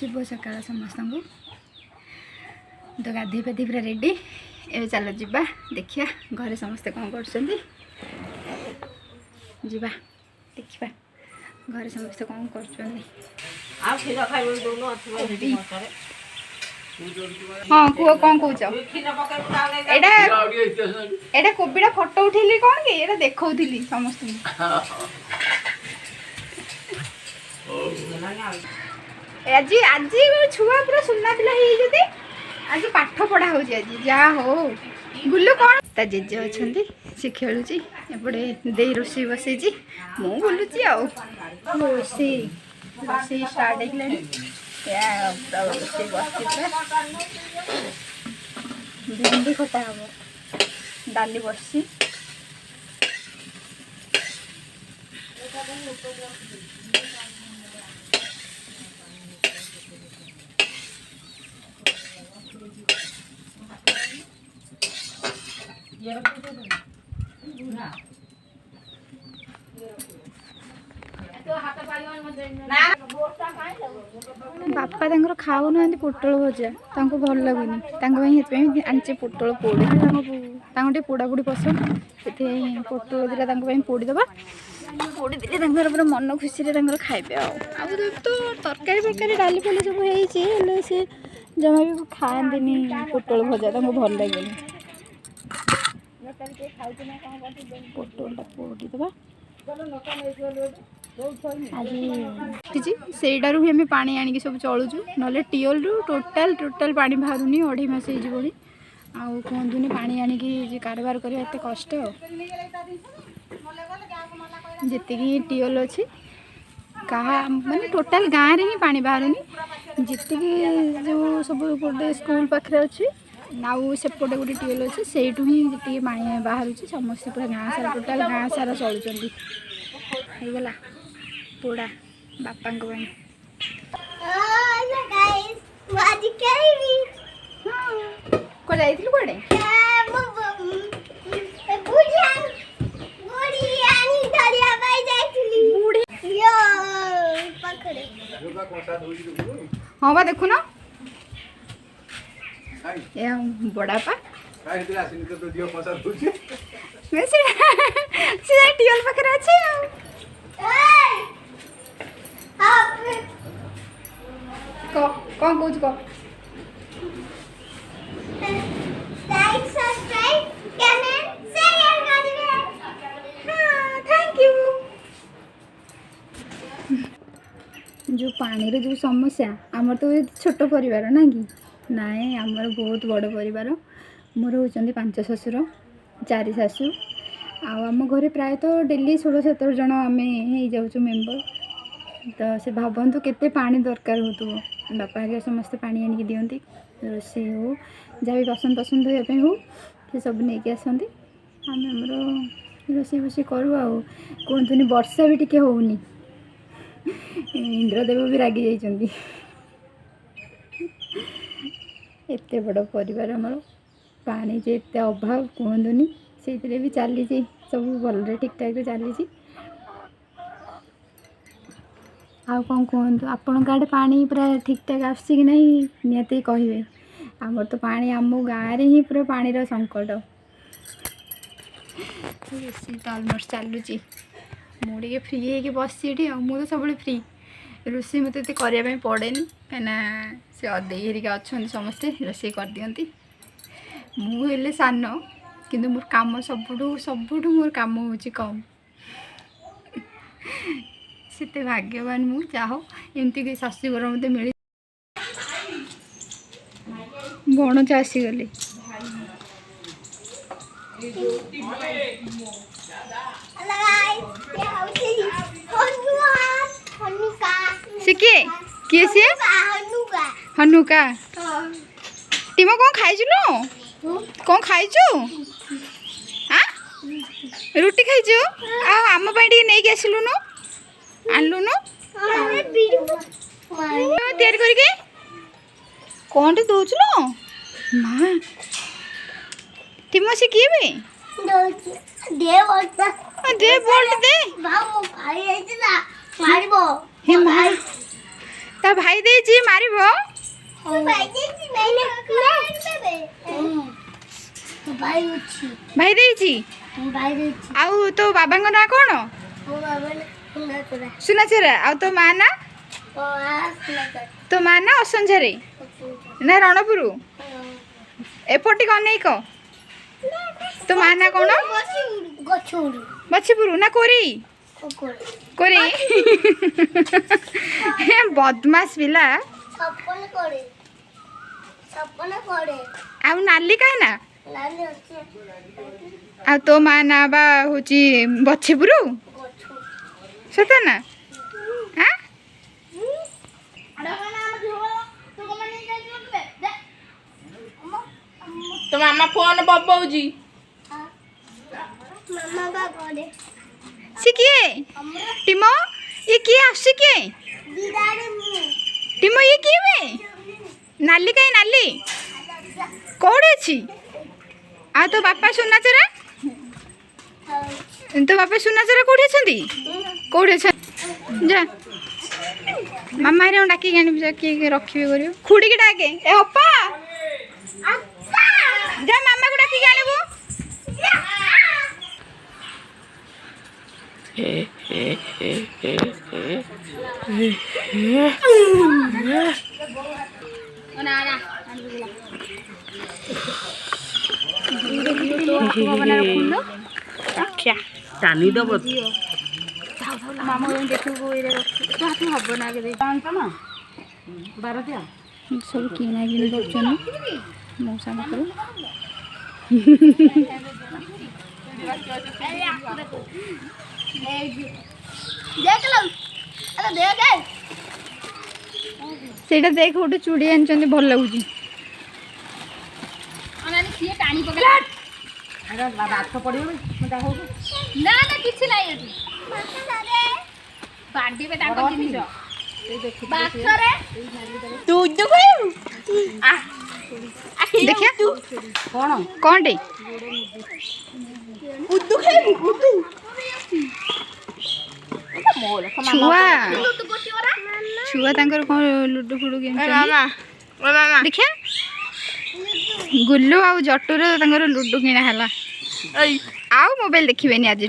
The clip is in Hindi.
शुभ सकाळ समस्त को। तो गाधे पाधे पूरा रेडी ए चलो जीवा देखिया घरे समस्ते कौन कर देखा घरे समस्ते कौन कर हाँ कुह कौन कौच एटा कोबीटा फोटो उठेली कौन कि एटा देखौली समस्त आज आज छुआ पूरा सुना पिला आज पाठ पढ़ा हो जा हो बुलू कौन ता जेजे अच्छा सी खेलुची एपटे दे रोषे बसई मु बुलूची रोषे रोषे स्टार्ट रोषे बस भिंडी खटा हम डाली बसी बापा तांकर खाऊ ना पोटल भजा भल लगुनि आनी पोटल पोड़ी पोड़ा पोड़ी पसंद से पोटल दिटा पोड़ी दबा पोड़ी देते पूरा मन खुशी खाइबे तो तरकारी फरकारी डाली फाली सब सी जमा भी खाती पोटल भजा भल लगे पोटलटा पोड़ी दबा आज सेटारू भी आम पानी आनिक सब चलुचु ना टीएल रु टोटाल पानी बाहरुनी 2.5 मास होनी आउ कहतुनि पानी आनिक कारबार करवा एत कष्ट जी टीएल अच्छी कहा माने टोटाल गाँव में ही पानी बाहरुनी जी जो सब गोटे स्कूल पाखे अच्छी नाउ सेपटे गोटे टीएल अच्छे से ही जी पानी बाहर समस्त पूरा गाँ सारा टोटाल गाँ सारा चलुँगला पोड़ा बापा को कड़े हाँ बा देखु ना बड़ा पा टीएल पाखे अच्छे कौन कौच को थैंक यू जो पानी रो जो समस्या आमर तो छोट परिवार ना कि नाए आमर बहुत बड़ परिवार मोर होचंदी 5 ससुर 4 सासू आम घरे प्राय तो डेली 16-17 जन आम हो जाऊँ मेम्बर तो से भावतु केते पानी दरकार हो बापा हरिया समस्ते पानी आनिक दियंती रोषे हो जहाँ भी बासन बासन धोयापी हो से सब नहीं आसती आम आमर रोषे बोषे करूँ कहतुनि वर्षा भी टिके होनी इंद्रदेव भी रागी जाइछंती एते बड़ परिवार आमर पानी जे एते अभाव कहतुनि से भी चली सब भल ठीक ठाक चली आउ कौन कहतु आपण आड़े पानी पूरा ठीक ठाक आसी कि नहीं निहाती कहे आमर तो पानी आम गाँव ही पूरा पानी संकट रोषे तो अलमोस्ट चलुची मुझे फ्री है बस मु तो सब फ्री रोषे मत करने पड़े कहीं से अदे हरिका अच्छा समस्ते रोषे कर दियंती मुझे सान किंतु मोर काम सबुठ मोर काम हो कम से भाग्यवान मु चाहो एमती कि शाशुघर मत मिली भणजा आसीगले से किए सी हनुका टीम कौन खाइचु कौन खाइचु हाँ रुटी खाइचु आम नहीं आसलुनु आनलुनु तैयारी करके कौन टे दौचु माँ टीम से किए भी दे बोल्ट दे हे माँ ତା ଭାଇ ଦେଇଛି ମାରିବ। ଭାଇ ଦେଇଛି। ଆଉ ତୋ ବାବାଙ୍କ ନାଁ କ'ଣ? ସୁନାଚେରା। ଆଉ ତୋ ମା ନା? ତୋ ମା ନା ଅସଂଝାରେ ନା ରଣପୁର? ଏପଟିକି ଅନେଇକ। ତୋ ମା ନା କ'ଣ? ବଛିପୁର ନା କୋରେଇ? କୋରେଇ। ବଦମାସ ପିଲା। ଆଉ ନାଲି କାହିଁ ନା? ଆଉ ତୋ ମା ନା ବା ହଉଛି ବଛିପୁର? ସତ ନା? तो मामा फोन बबाउजी सी किए टिमो ये किए आसी किए टिमो ये किए बे नाली कहीं नाली कोड़े छी आ तो बापा सुनाचरा तो बापा सुनाचरा कोड़े छंदी कोड़े छ जा मामा रे डाकी गानी जा के रखिबे करियो खुडी के डाके ए अप्पा जा मामा को डाकी गानिबो क्या टानी दब मामा देखो हम ना के सब किना कि कर मौसा करू सेटा देख गोटे चूड़ी आनी भल लगुच देखिया कौन टे छुआ छुआ तांकर कौन लुडो फुडो गेम देखिया गुल्लू आउ जटूर तांकर लुडो किना हला आउ मोबाइल देखिबेनी आज।